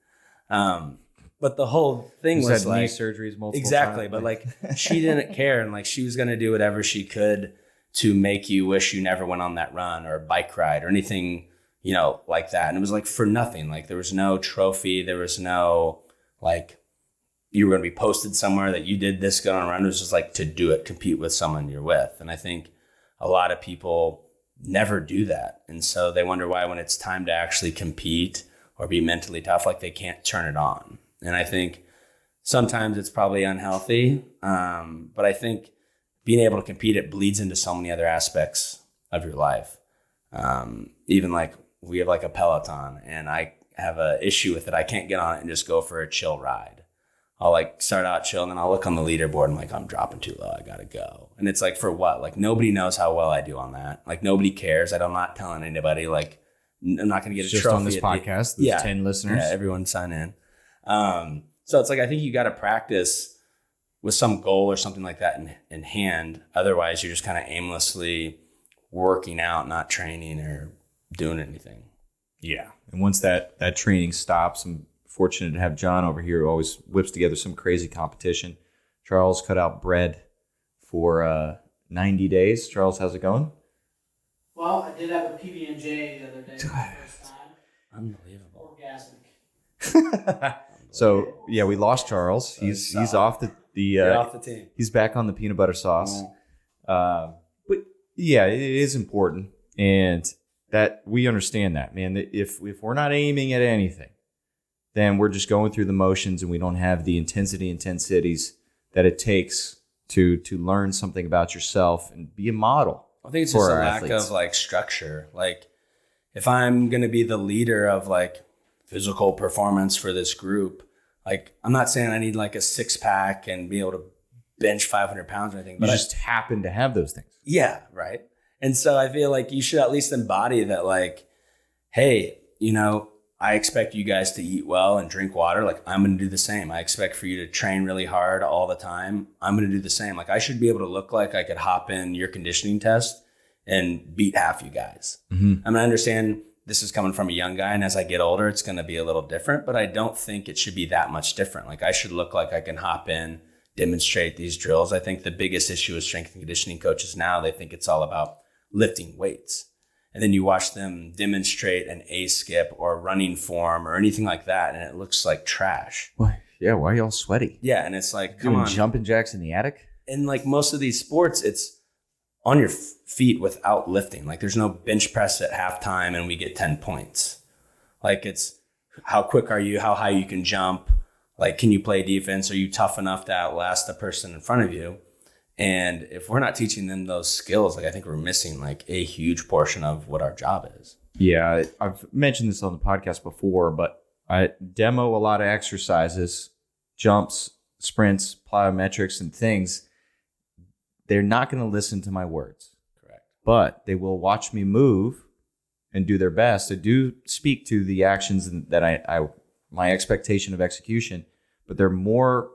But the whole thing was had like knee surgeries multiple exactly, times. but like she didn't care, and like she was going to do whatever she could to make you wish you never went on that run or a bike ride or anything, like that. And it was like for nothing. Like there was no trophy. There was no like you were going to be posted somewhere that you did this going on a run. It was just like to do it, compete with someone you're with. And I think a lot of people never do that. And so they wonder why when it's time to actually compete or be mentally tough, like they can't turn it on. And I think sometimes it's probably unhealthy. But I think being able to compete, it bleeds into so many other aspects of your life. Even like we have like a Peloton and I have an issue with it. I can't get on it and just go for a chill ride. I'll like start out chill and then I'll look on the leaderboard and like, I'm dropping too low. I got to go. And it's like, for what? Like nobody knows how well I do on that. Like nobody cares. I'm not telling anybody, like I'm not going to get a just trophy on this podcast. There's 10 listeners. Yeah, everyone sign in. So it's like, I think you got to practice with some goal or something like that in hand. Otherwise you're just kind of aimlessly working out, not training or doing anything. Yeah. And once that training stops, I'm fortunate to have John over here who always whips together some crazy competition. Charles cut out bread for 90 days. Charles, how's it going? Well, I did have a PB&J the other day for the first time. Unbelievable. Orgasmic. So yeah, we lost Charles. He's off off the team. He's back on the peanut butter sauce. But yeah, it is important, and that we understand that, man. That if we're not aiming at anything, then we're just going through the motions, and we don't have the intensities that it takes to learn something about yourself and be a model. I think it's just a lack of like structure. Like if I'm going to be the leader of like physical performance for this group, like I'm not saying I need like a 6-pack and be able to bench 500 pounds or anything, but you just happen to have those things. Yeah. Right. And so I feel like you should at least embody that, like, hey, I expect you guys to eat well and drink water. Like I'm going to do the same. I expect for you to train really hard all the time. I'm going to do the same. Like I should be able to look like I could hop in your conditioning test and beat half you guys. Mm-hmm. I mean, I understand this is coming from a young guy, and as I get older, it's going to be a little different, but I don't think it should be that much different. Like I should look like I can hop in, demonstrate these drills. I think the biggest issue with strength and conditioning coaches now, they think it's all about lifting weights. And then you watch them demonstrate an A-skip or running form or anything like that, and it looks like trash. Why? Yeah, why are y'all sweaty? Yeah, and it's like, come doing on. Jumping jacks in the attic? And like most of these sports, it's on your feet without lifting. Like there's no bench press at halftime and we get 10 points. Like it's how quick are you, how high you can jump. Like, can you play defense? Are you tough enough to outlast the person in front of you? And if we're not teaching them those skills, like I think we're missing like a huge portion of what our job is. Yeah, I've mentioned this on the podcast before, but I demo a lot of exercises, jumps, sprints, plyometrics, and things. They're not going to listen to my words. Correct. But they will watch me move and do their best to do speak to the actions that I my expectation of execution, but they're more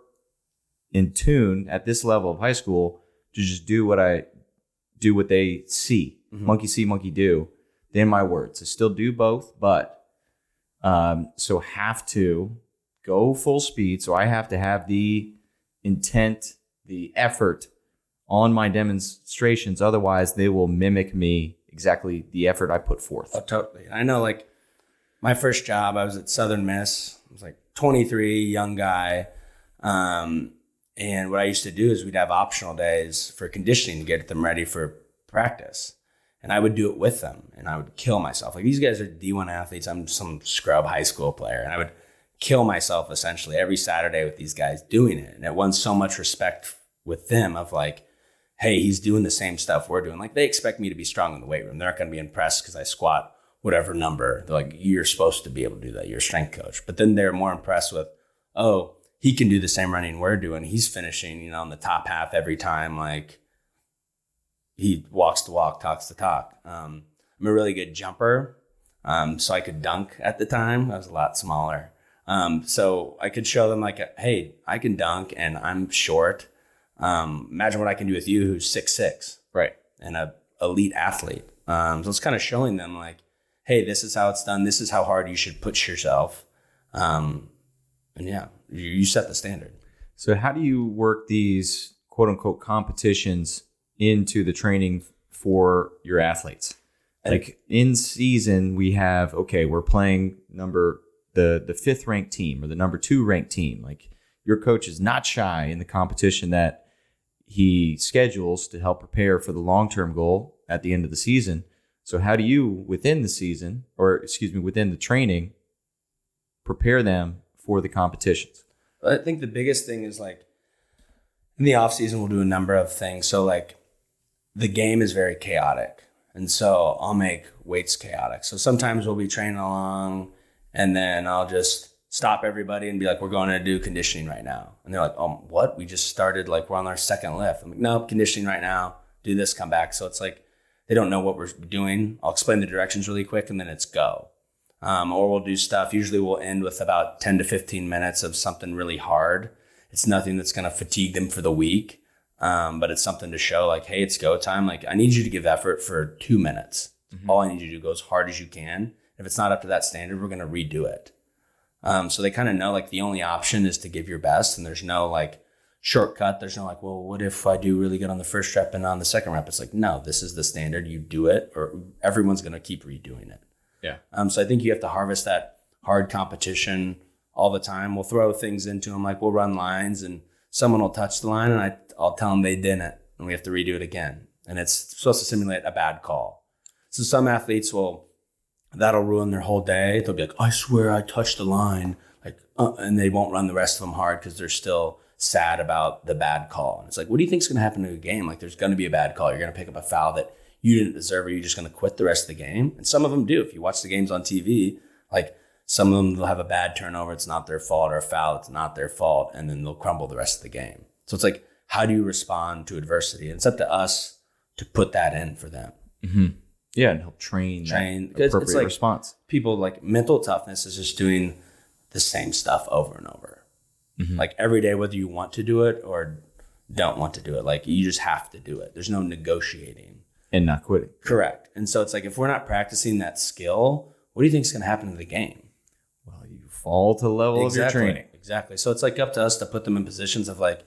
in tune at this level of high school to just do what they see. Mm-hmm. Monkey see, monkey do. Than my words. I still do both, but so have to go full speed. So I have to have the intent, the effort on my demonstrations. Otherwise, they will mimic me exactly the effort I put forth. Oh, totally. I know, like, my first job, I was at Southern Miss. I was like 23, young guy. And what I used to do is we'd have optional days for conditioning to get them ready for practice. And I would do it with them, and I would kill myself. Like, these guys are D1 athletes. I'm some scrub high school player, and I would kill myself essentially every Saturday with these guys doing it. And it won so much respect with them of like, hey, he's doing the same stuff we're doing. Like, they expect me to be strong in the weight room. They're not going to be impressed because I squat whatever number. They're like, you're supposed to be able to do that. You're a strength coach. But then they're more impressed with, oh, he can do the same running we're doing. He's finishing, in the top half every time. Like, he walks the walk, talks the talk. I'm a really good jumper, so I could dunk at the time. I was a lot smaller. So I could show them like, hey, I can dunk and I'm short. Imagine what I can do with you who's 6'6", right, and a elite athlete. So it's kind of showing them like, hey, this is how it's done. This is how hard you should push yourself. And yeah, you set the standard. So how do you work these quote unquote competitions into the training for your athletes? Like, in season, we have, okay, we're playing the fifth ranked team or the number 2 ranked team. Like, your coach is not shy in the competition that he schedules to help prepare for the long-term goal at the end of the season. So how do you, within the season, within the training, prepare them for the competitions? I think the biggest thing is, like, in the off season, we'll do a number of things. So, like, the game is very chaotic. And so I'll make weights chaotic. So sometimes we'll be training along and then I'll just stop everybody and be like, we're going to do conditioning right now. And they're like, oh, what? We just started, like, we're on our second lift. I'm like, no, conditioning right now. Do this, come back. So it's like, they don't know what we're doing. I'll explain the directions really quick and then it's go. Or we'll do stuff. Usually we'll end with about 10 to 15 minutes of something really hard. It's nothing that's going to fatigue them for the week. But it's something to show like, hey, it's go time. Like, I need you to give effort for 2 minutes. Mm-hmm. All I need you to do go as hard as you can. If it's not up to that standard, we're going to redo it. So they kind of know like the only option is to give your best, and there's no like shortcut. There's no like, well, what if I do really good on the first rep and on the second rep? It's like, no, this is the standard. You do it or everyone's going to keep redoing it. Yeah. So I think you have to harvest that hard competition all the time. We'll throw things into them. Like, we'll run lines and someone will touch the line and I'll tell them they didn't, and we have to redo it again. And it's supposed to simulate a bad call. So some athletes that'll ruin their whole day. They'll be like, I swear I touched the line, and they won't run the rest of them hard because they're still sad about the bad call. And it's like, what do you think is going to happen to a game? Like, there's going to be a bad call. You're going to pick up a foul that you didn't deserve, or you're just going to quit the rest of the game. And some of them do. If you watch the games on TV, like, some of them, they'll have a bad turnover. It's not their fault, or a foul. It's not their fault. And then they'll crumble the rest of the game. So it's like, how do you respond to adversity? And it's up to us to put that in for them. Mm-hmm. Yeah, and help train that appropriate it's like response. People, like, mental toughness is just doing the same stuff over and over. Mm-hmm. Like, every day, whether you want to do it or don't want to do it, like, you just have to do it. There's no negotiating. And not quitting. Correct. And so it's like, if we're not practicing that skill, what do you think is going to happen to the game? Well, you fall to the level of your training. Exactly. So it's like up to us to put them in positions of like,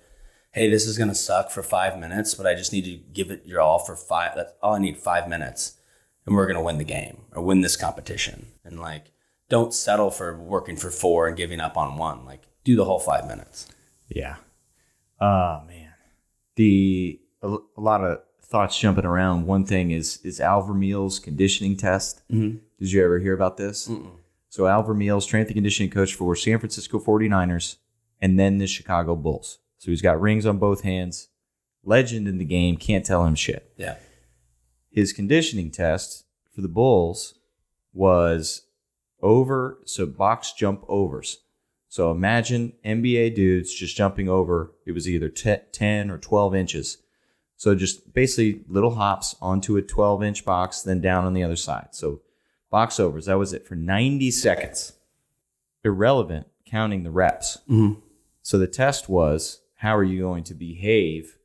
hey, this is going to suck for 5 minutes, but I just need to give it your all for 5. That's all I need, 5 minutes. And we're going to win the game or win this competition. And like, don't settle for working for 4 and giving up on 1. Like, do the whole 5 minutes. Yeah. Man. A lot of thoughts jumping around. One thing is Alvar Meal's conditioning test. Mm-hmm. Did you ever hear about this? Mm-mm. So Alvar Meal, strength and conditioning coach for San Francisco 49ers, and then the Chicago Bulls. So he's got rings on both hands. Legend in the game, can't tell him shit. Yeah. His conditioning test for the Bulls was box jump overs. So imagine NBA dudes just jumping over. It was either 10 or 12 inches. So just basically little hops onto a 12-inch box, then down on the other side. So box overs, that was it for 90 seconds. Irrelevant, counting the reps. Mm-hmm. So the test was, how are you going to behave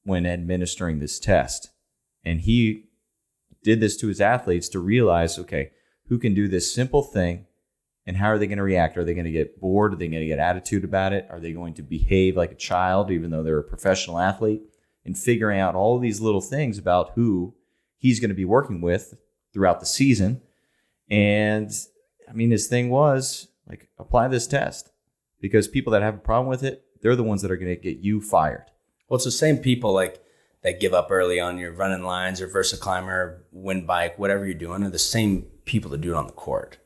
when administering this test? And he did this to his athletes to realize, okay, who can do this simple thing, and how are they going to react? Are they going to get bored? Are they going to get attitude about it? Are they going to behave like a child, even though they're a professional athlete? And figuring out all these little things about who he's going to be working with throughout the season. And I mean, his thing was like, apply this test, because people that have a problem with it, they're the ones that are going to get you fired. Well, it's the same people like that give up early on your running lines or Versa climber, wind bike, whatever you're doing, are the same people that do it on the court.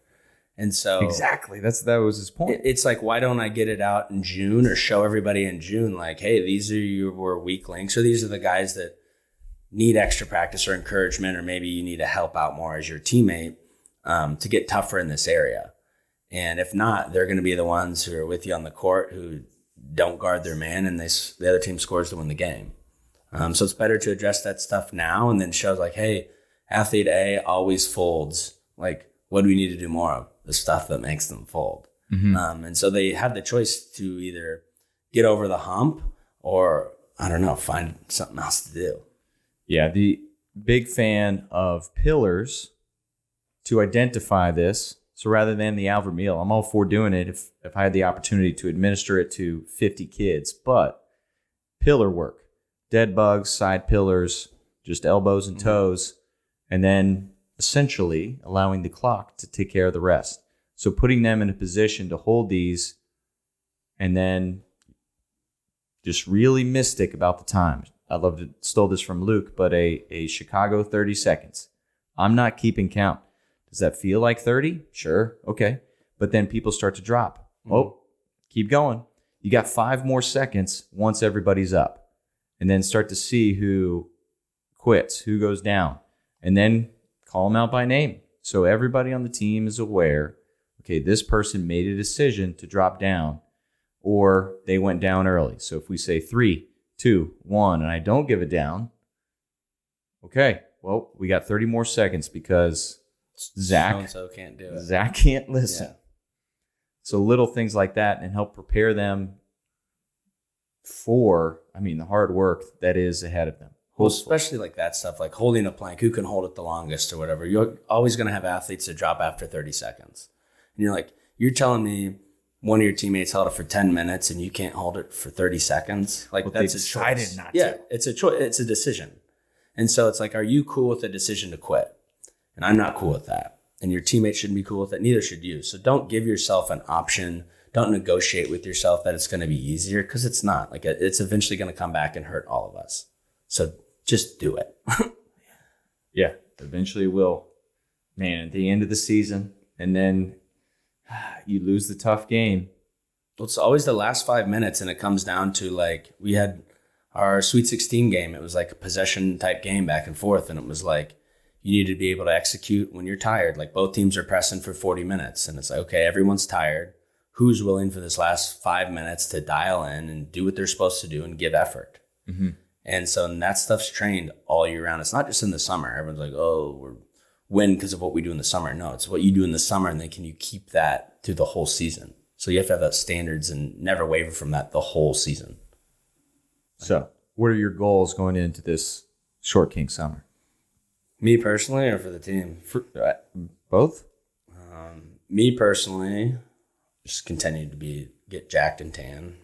And so Exactly. That was his point. It's like, why don't I get it out in June or show everybody in June, like, hey, these are your weak links, or these are the guys that need extra practice or encouragement, or maybe you need to help out more as your teammate to get tougher in this area. And if not, they're going to be the ones who are with you on the court who don't guard their man, and the other team scores to win the game. So it's better to address that stuff now, and then shows like, hey, athlete A always folds. Like, what do we need to do more of? The stuff that makes them fold. Mm-hmm. And so they had the choice to either get over the hump or, I don't know, find something else to do. Yeah, the big fan of pillars to identify this. So rather than the Alvar meal, I'm all for doing it if I had the opportunity to administer it to 50 kids. But pillar work, dead bugs, side pillars, just elbows and toes, and then essentially allowing the clock to take care of the rest. So putting them in a position to hold these, and then just really mystic about the time. I stole this from Luke, but a Chicago 30 seconds. I'm not keeping count. Does that feel like 30? Sure. Okay. But then people start to drop. Oh, keep going. You got 5 more seconds once everybody's up. And then start to see who quits, who goes down. And then call them out by name. So everybody on the team is aware, okay, this person made a decision to drop down, or they went down early. So if we say 3, 2, 1, and I don't give it down, okay, well, we got 30 more seconds because Zach So-and-so can't do it. Zach can't listen. Yeah. So little things like that, and help prepare them for, the hard work that is ahead of them. Well, especially like that stuff, like holding a plank, who can hold it the longest or whatever. You're always going to have athletes that drop after 30 seconds. And you're like, you're telling me one of your teammates held it for 10 minutes and you can't hold it for 30 seconds? Like, that's a choice. Not yeah, to. it's a choice. It's a decision. And so it's like, are you cool with the decision to quit? And I'm not cool with that. And your teammates shouldn't be cool with it. Neither should you. So don't give yourself an option. Don't negotiate with yourself that it's going to be easier, because it's not. Like, it's eventually going to come back and hurt all of us. So just do it. Yeah, eventually it will. Man, at the end of the season, and then you lose the tough game. Well, it's always the last 5 minutes, and it comes down to, like, we had our Sweet 16 game. It was like a possession type game back and forth, and it was like you need to be able to execute when you're tired. Like, both teams are pressing for 40 minutes, and it's like, okay, everyone's tired. Who's willing for this last 5 minutes to dial in and do what they're supposed to do and give effort? Mm-hmm. And so that stuff's trained all year round. It's not just in the summer. Everyone's like, oh, we're win because of what we do in the summer. No, it's what you do in the summer, and then can you keep that through the whole season? So you have to have that standards and never waver from that the whole season. So what are your goals going into this Short King summer? Me personally, or for the team? Both? Me personally, just continue to get jacked and tan.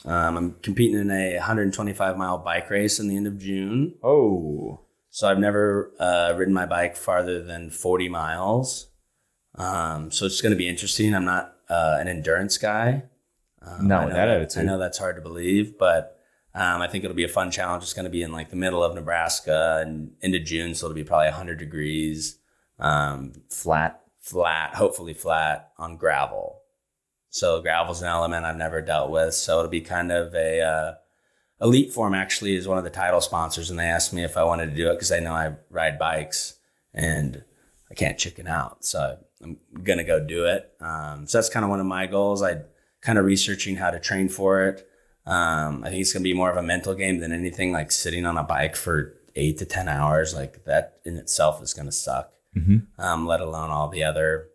I'm competing in a 125-mile bike race in the end of June. Oh. So I've never ridden my bike farther than 40 miles. So it's going to be interesting. I'm not an endurance guy. Not with that attitude. I know that's hard to believe, but I think it'll be a fun challenge. It's going to be in like the middle of Nebraska and into June, so it'll be probably 100 degrees. Flat, hopefully flat on gravel. So gravel's an element I've never dealt with. So it'll be kind of a Elite Form actually is one of the title sponsors, and they asked me if I wanted to do it because they know I ride bikes and I can't chicken out. So I'm going to go do it. So that's kind of one of my goals. I kind of researching how to train for it. I think it's going to be more of a mental game than anything, like sitting on a bike for 8 to 10 hours. Like that in itself is going to suck, let alone all the other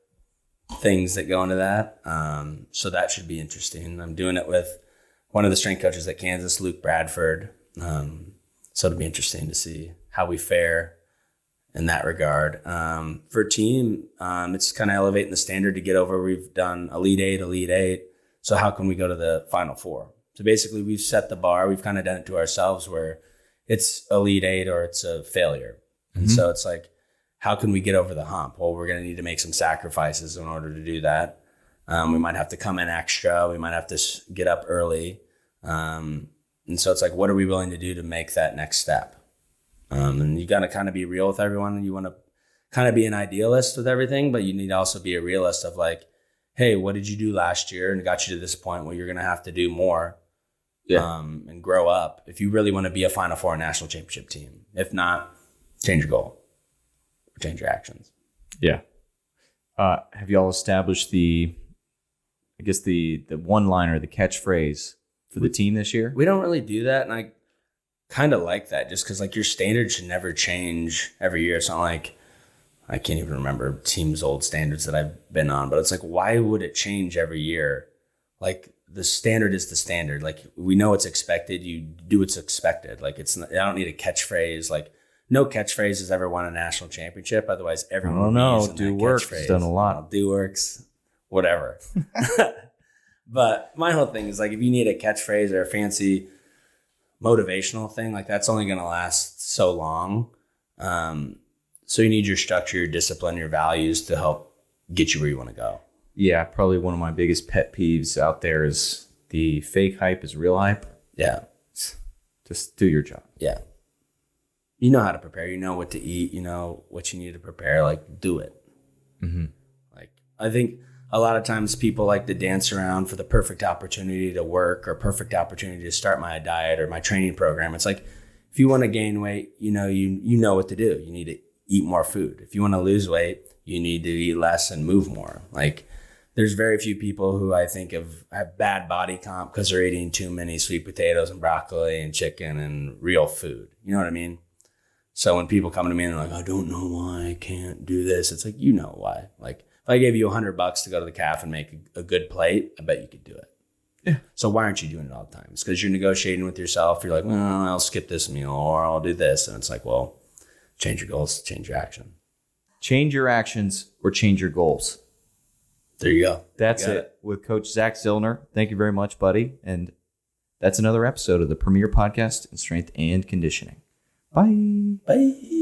things that go into that. So that should be interesting. I'm doing it with one of the strength coaches at Kansas, Luke Bradford. So it'll be interesting to see how we fare in that regard. For team, it's kind of elevating the standard to get over. We've done Elite 8. So how can we go to the Final Four? So basically we've set the bar. We've kind of done it to ourselves where it's Elite 8 or it's a failure. And so it's like, how can we get over the hump? Well, we're going to need to make some sacrifices in order to do that. We might have to come in extra. We might have to get up early. And so it's like, what are we willing to do to make that next step? And you got to kind of be real with everyone. You want to kind of be an idealist with everything, but you need to also be a realist of like, hey, what did you do last year? And it got you to this point where you're going to have to do more and grow up if you really want to be a Final Four national championship team. If not, change your goal or change your actions. Yeah. Have y'all established the one-liner, the catchphrase for the team this year? We don't really do that, and I kind of like that just because like your standards should never change every year. It's not like I can't even remember teams' old standards that I've been on, but it's like, why would it change every year? Like the standard is the standard. Like we know it's expected. You do what's expected. Like it's not, I don't need a catchphrase. Like no catchphrase has ever won a national championship. Otherwise, everyone. I don't know. Do Works has done a lot. Do Works, whatever. But my whole thing is like, if you need a catchphrase or a fancy motivational thing, like that's only going to last so long. So you need your structure, your discipline, your values to help get you where you want to go. Yeah, probably one of my biggest pet peeves out there is the fake hype is real hype. Yeah. Just do your job. Yeah. You know how to prepare. You know what to eat. You know what you need to prepare. Like, do it. Like, I think a lot of times people like to dance around for the perfect opportunity to work or perfect opportunity to start my diet or my training program. It's like, if you want to gain weight, you know what to do. You need to eat more food. If you want to lose weight, you need to eat less and move more. Like, there's very few people who I think have bad body comp because they're eating too many sweet potatoes and broccoli and chicken and real food. You know what I mean? So when people come to me and they're like, I don't know why I can't do this. It's like, you know why. Like if I gave you $100 to go to the calf and make a good plate, I bet you could do it. Yeah. So why aren't you doing it all the time? It's because you're negotiating with yourself. You're like, well, I'll skip this meal or I'll do this. And it's like, well, change your goals, change your action. Change your actions or change your goals. There you go. That's it with Coach Zack Zillner. Thank you very much, buddy. And that's another episode of the premier podcast in strength and conditioning. Bye. Bye.